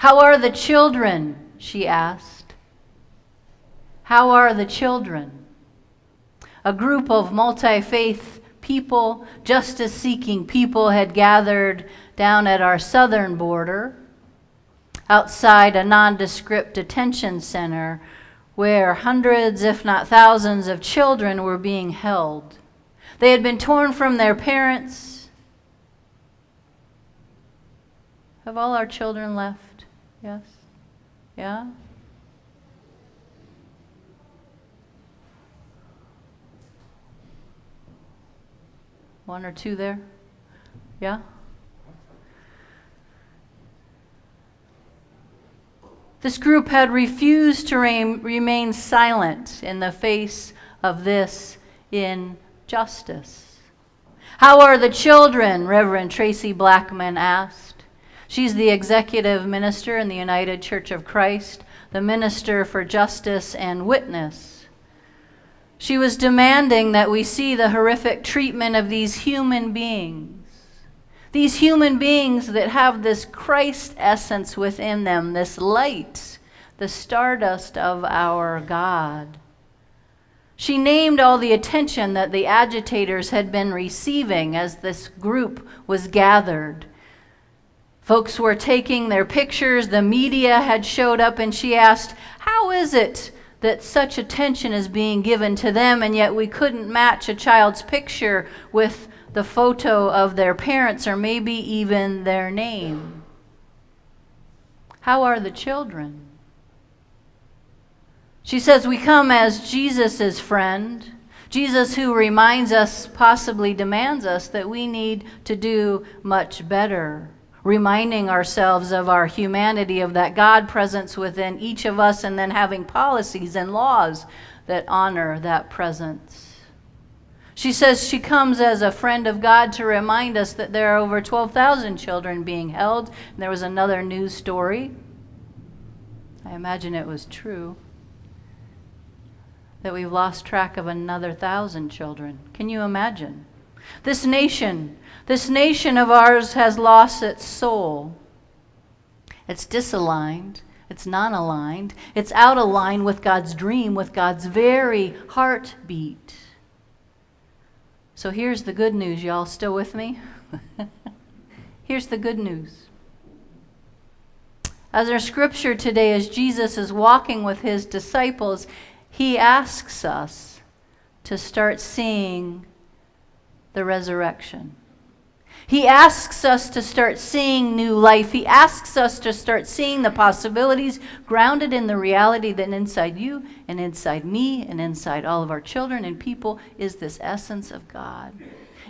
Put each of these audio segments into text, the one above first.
How are the children? She asked. How are the children? A group of multi-faith people, justice-seeking people, had gathered down at our southern border, outside a nondescript detention center where hundreds, if not thousands, of children were being held. They had been torn from their parents. Have all our children left? Yes? Yeah? One or two there? Yeah? This group had refused to remain silent in the face of this injustice. How are the children? Reverend Tracy Blackman asked. She's the executive minister in the United Church of Christ, the minister for justice and witness. She was demanding that we see the horrific treatment of these human beings that have this Christ essence within them, this light, the stardust of our God. She named all the attention that the agitators had been receiving as this group was gathered. Folks were taking their pictures, the media had showed up, and she asked, how is it that such attention is being given to them, and yet we couldn't match a child's picture with the photo of their parents or maybe even their name? How are the children? She says we come as Jesus' friend, Jesus who reminds us, possibly demands us, that we need to do much better, reminding ourselves of our humanity, of that God presence within each of us, and then having policies and laws that honor that presence. She says she comes as a friend of God to remind us that there are over 12,000 children being held. And there was another news story, I imagine it was true, that we've lost track of another 1,000 children. Can you imagine? This nation of ours has lost its soul. It's disaligned. It's non-aligned. It's out of line with God's dream, with God's very heartbeat. So here's the good news. Y'all still with me? Here's the good news. As our scripture today, as Jesus is walking with his disciples, he asks us to start seeing the resurrection. He asks us to start seeing new life. He asks us to start seeing the possibilities grounded in the reality that inside you and inside me and inside all of our children and people is this essence of God,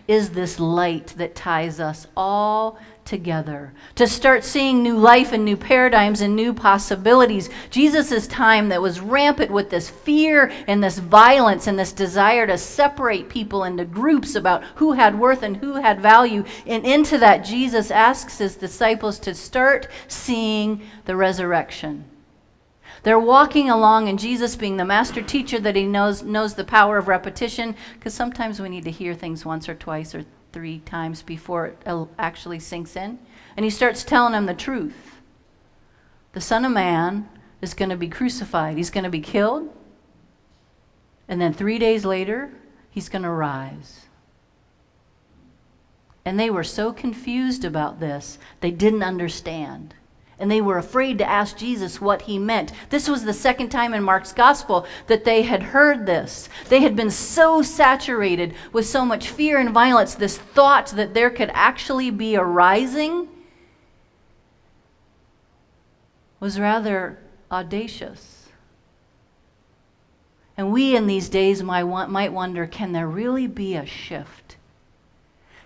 is this light that ties us all together. To start seeing new life and new paradigms and new possibilities. Jesus' time that was rampant with this fear and this violence and this desire to separate people into groups about who had worth and who had value. And into that, Jesus asks his disciples to start seeing the resurrection. They're walking along, and Jesus, being the master teacher that he knows the power of repetition, because sometimes we need to hear things once or twice or 3 times before it actually sinks in. And he starts telling them the truth. The Son of Man is going to be crucified. He's going to be killed. And then 3 days later, he's going to rise. And they were so confused about this, they didn't understand. And they were afraid to ask Jesus what he meant. This was the second time in Mark's gospel that they had heard this. They had been so saturated with so much fear and violence, this thought that there could actually be a rising was rather audacious. And we in these days might wonder, can there really be a shift?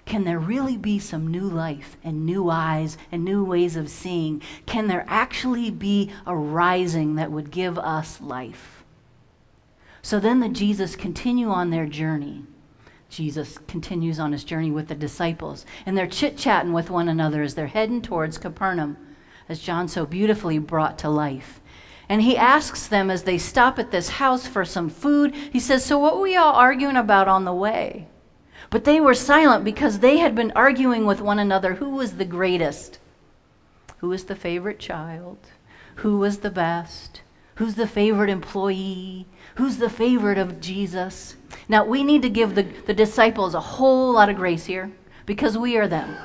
Can there really be some new life and new eyes and new ways of seeing? Can there actually be a rising that would give us life? So then the Jesus continue on their journey. Jesus continues on his journey with the disciples, and they're chit-chatting with one another as they're heading towards Capernaum, as John so beautifully brought to life. And he asks them as they stop at this house for some food, he says, so what were y'all arguing about on the way? But they were silent because they had been arguing with one another who was the greatest. Who was the favorite child? Who was the best? Who's the favorite employee? Who's the favorite of Jesus? Now, we need to give the disciples a whole lot of grace here because we are them.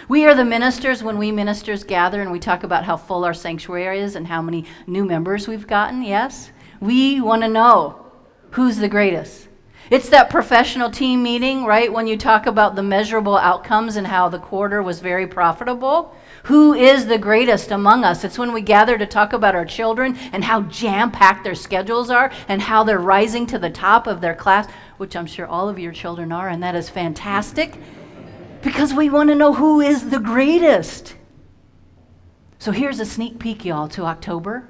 We are the ministers when we ministers gather and we talk about how full our sanctuary is and how many new members we've gotten, yes? We want to know who's the greatest. It's that professional team meeting, right, when you talk about the measurable outcomes and how the quarter was very profitable. Who is the greatest among us? It's when we gather to talk about our children and how jam-packed their schedules are and how they're rising to the top of their class, which I'm sure all of your children are, and that is fantastic because we want to know who is the greatest. So here's a sneak peek, y'all, to October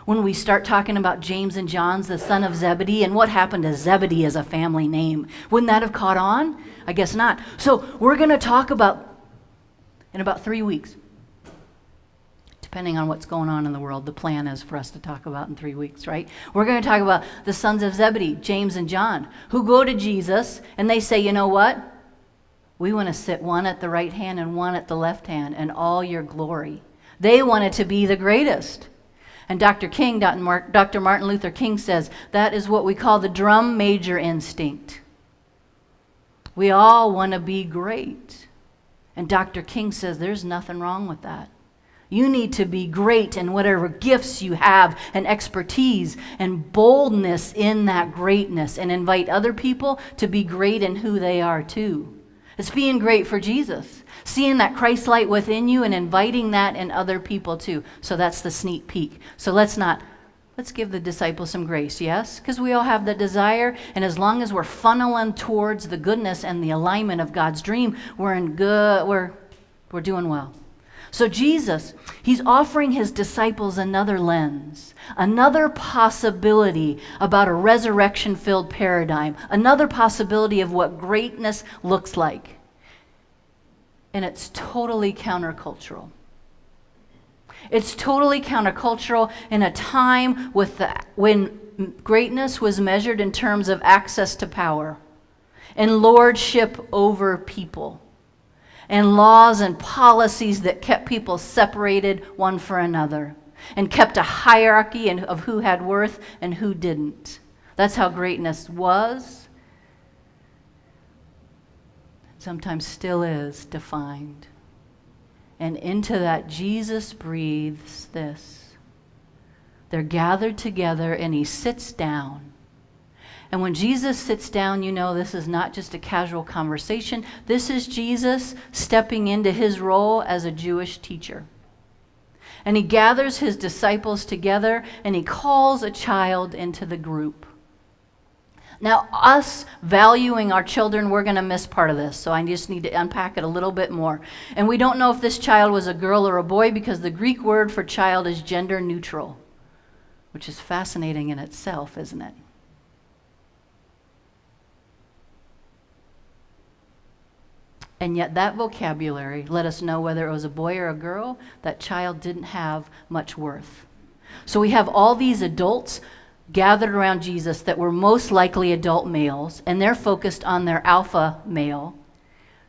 when we start talking about James and John's, the son of Zebedee, and what happened to Zebedee as a family name. Wouldn't that have caught on? I guess not. So we're going to talk about, in about 3 weeks, depending on what's going on in the world, the plan is for us to talk about in 3 weeks, right? We're going to talk about the sons of Zebedee, James and John, who go to Jesus and they say, you know what? We want to sit one at the right hand and one at the left hand in all your glory. They wanted to be the greatest. And Dr. Martin Luther King says, that is what we call the drum major instinct. We all want to be great. And Dr. King says there's nothing wrong with that. You need to be great in whatever gifts you have and expertise and boldness in that greatness and invite other people to be great in who they are too. It's being great for Jesus, seeing that Christ light within you and inviting that in other people too. So that's the sneak peek. So let's give the disciples some grace, yes? Because we all have the desire, and as long as we're funneling towards the goodness and the alignment of God's dream, we're doing well. So Jesus, he's offering his disciples another lens, another possibility about a resurrection-filled paradigm, another possibility of what greatness looks like. And it's totally countercultural. It's totally countercultural in a time when greatness was measured in terms of access to power and lordship over people, and laws and policies that kept people separated one from another and kept a hierarchy of who had worth and who didn't. That's how greatness was, sometimes still is, defined. And into that Jesus breathes this. They're gathered together and he sits down. And when Jesus sits down, you know this is not just a casual conversation. This is Jesus stepping into his role as a Jewish teacher. And he gathers his disciples together and he calls a child into the group. Now, us valuing our children, we're going to miss part of this, so I just need to unpack it a little bit more. And we don't know if this child was a girl or a boy because the Greek word for child is gender neutral, which is fascinating in itself, isn't it? And yet that vocabulary let us know whether it was a boy or a girl, that child didn't have much worth. So we have all these adults gathered around Jesus that were most likely adult males, and they're focused on their alpha male,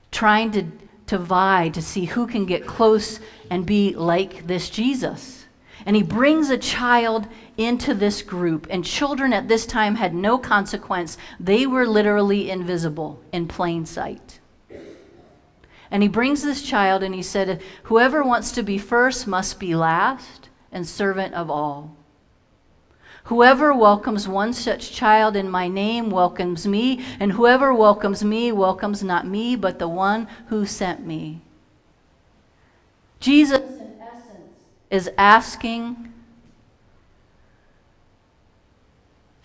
trying to vie to see who can get close and be like this Jesus. And he brings a child into this group, and children at this time had no consequence. They were literally invisible in plain sight. And he brings this child and he said, whoever wants to be first must be last and servant of all. Whoever welcomes one such child in my name welcomes me, and whoever welcomes me welcomes not me, but the one who sent me. Jesus, in essence, is asking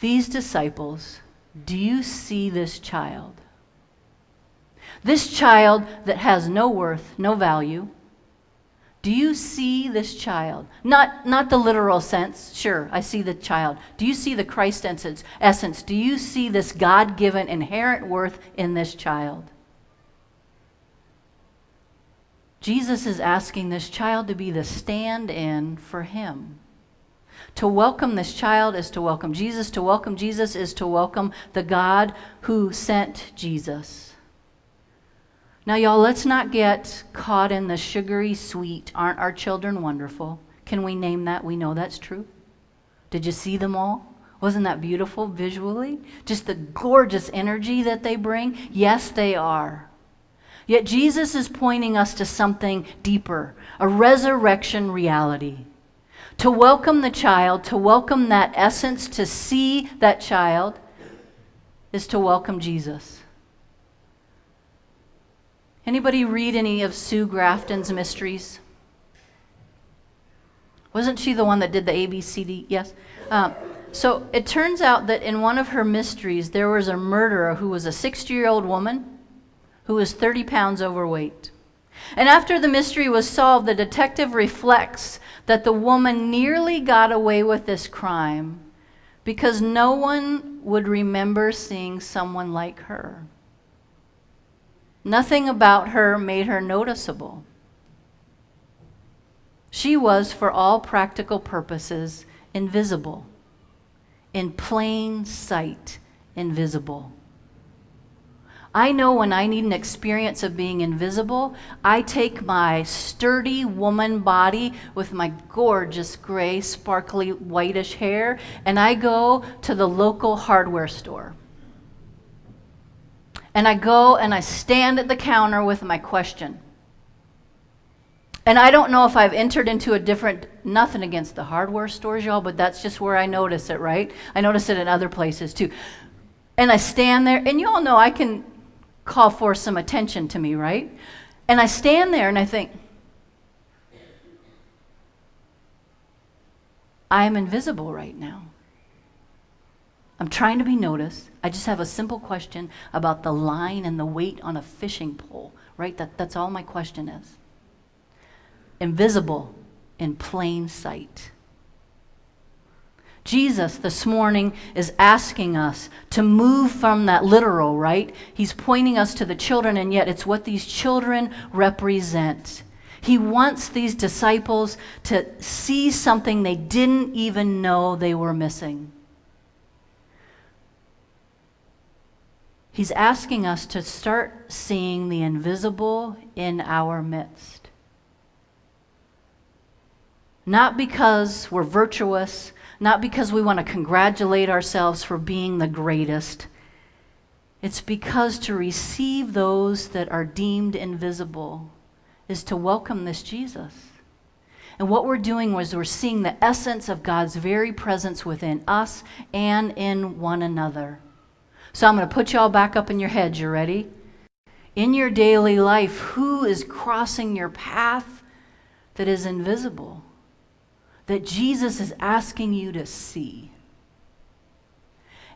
these disciples, do you see this child? This child that has no worth, no value. Do you see this child? Not the literal sense. Sure, I see the child. Do you see the Christ essence? Do you see this God-given inherent worth in this child? Jesus is asking this child to be the stand-in for him. To welcome this child is to welcome Jesus. To welcome Jesus is to welcome the God who sent Jesus. Now, y'all, let's not get caught in the sugary sweet. Aren't our children wonderful? Can we name that? We know that's true. Did you see them all? Wasn't that beautiful visually? Just the gorgeous energy that they bring? Yes, they are. Yet Jesus is pointing us to something deeper, a resurrection reality. To welcome the child, to welcome that essence, to see that child, is to welcome Jesus. Anybody read any of Sue Grafton's mysteries? Wasn't she the one that did the ABCD? Yes. So it turns out that in one of her mysteries, there was a murderer who was a 60-year-old woman who was 30 pounds overweight. And after the mystery was solved, the detective reflects that the woman nearly got away with this crime because no one would remember seeing someone like her. Nothing about her made her noticeable. She was, for all practical purposes, invisible. In plain sight, invisible. I know when I need an experience of being invisible, I take my sturdy woman body with my gorgeous gray, sparkly, whitish hair, and I go to the local hardware store. And I go and I stand at the counter with my question. And I don't know if I've entered into a different, nothing against the hardware stores, y'all, but that's just where I notice it, right? I notice it in other places too. And I stand there, and y'all know I can call for some attention to me, right? And I stand there and I think, I am invisible right now. I'm trying to be noticed. I just have a simple question about the line and the weight on a fishing pole, right? That's all my question is. Invisible in plain sight. Jesus this morning is asking us to move from that literal, right? He's pointing us to the children, and yet it's what these children represent. He wants these disciples to see something they didn't even know they were missing. He's asking us to start seeing the invisible in our midst. Not because we're virtuous, not because we want to congratulate ourselves for being the greatest. It's because to receive those that are deemed invisible is to welcome this Jesus. And what we're doing was we're seeing the essence of God's very presence within us and in one another. So I'm going to put you all back up in your heads. You ready? In your daily life, who is crossing your path that is invisible? That Jesus is asking you to see.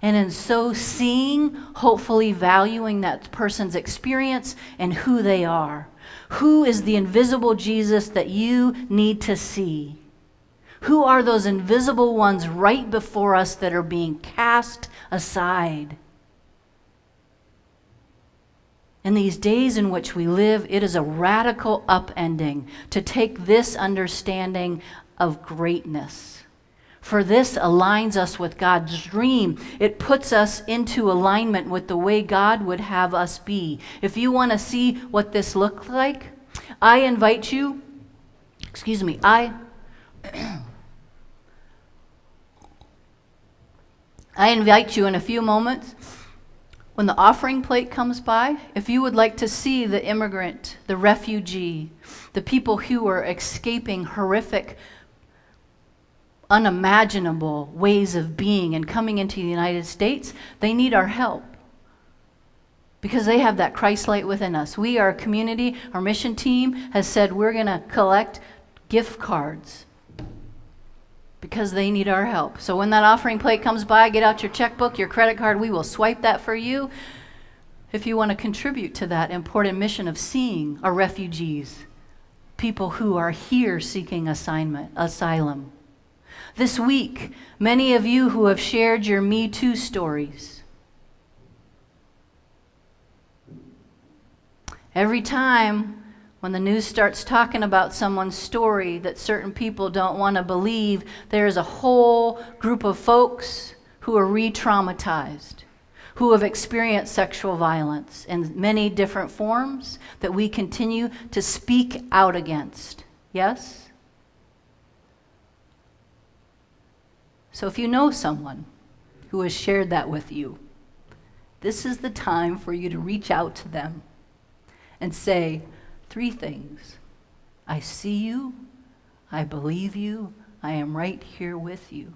And in so seeing, hopefully valuing that person's experience and who they are. Who is the invisible Jesus that you need to see? Who are those invisible ones right before us that are being cast aside? In these days in which we live, it is a radical upending to take this understanding of greatness. For this aligns us with God's dream. It puts us into alignment with the way God would have us be. If you want to see what this looks like, I invite you, I invite you in a few moments, when the offering plate comes by, if you would like to see the immigrant, the refugee, the people who are escaping horrific, unimaginable ways of being and coming into the United States, they need our help because they have that Christ light within us. We, our community, our mission team has said we're going to collect gift cards because they need our help. So when that offering plate comes by, get out your checkbook, your credit card. We will swipe that for you if you want to contribute to that important mission of seeing our refugees, people who are here seeking asylum. This week, many of you who have shared your Me Too stories. Every time when the news starts talking about someone's story that certain people don't want to believe, there's a whole group of folks who are re-traumatized, who have experienced sexual violence in many different forms that we continue to speak out against. Yes? So if you know someone who has shared that with you, this is the time for you to reach out to them and say 3 things. I see you, I believe you, I am right here with you.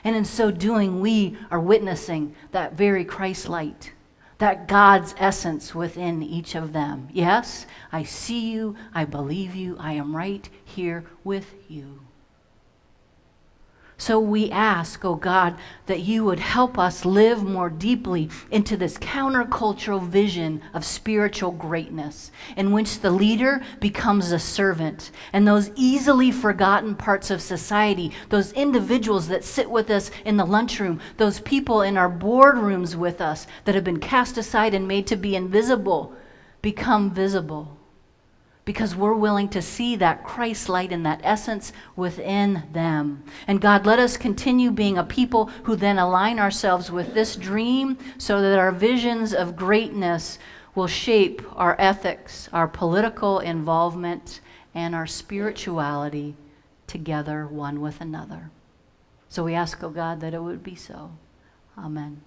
And in so doing, we are witnessing that very Christ light, that God's essence within each of them. Yes, I see you, I believe you, I am right here with you. So we ask, oh God, that you would help us live more deeply into this countercultural vision of spiritual greatness, in which the leader becomes a servant, and those easily forgotten parts of society, those individuals that sit with us in the lunchroom, those people in our boardrooms with us that have been cast aside and made to be invisible, become visible. Because we're willing to see that Christ light and that essence within them. And God, let us continue being a people who then align ourselves with this dream so that our visions of greatness will shape our ethics, our political involvement, and our spirituality together one with another. So we ask, oh God, that it would be so. Amen.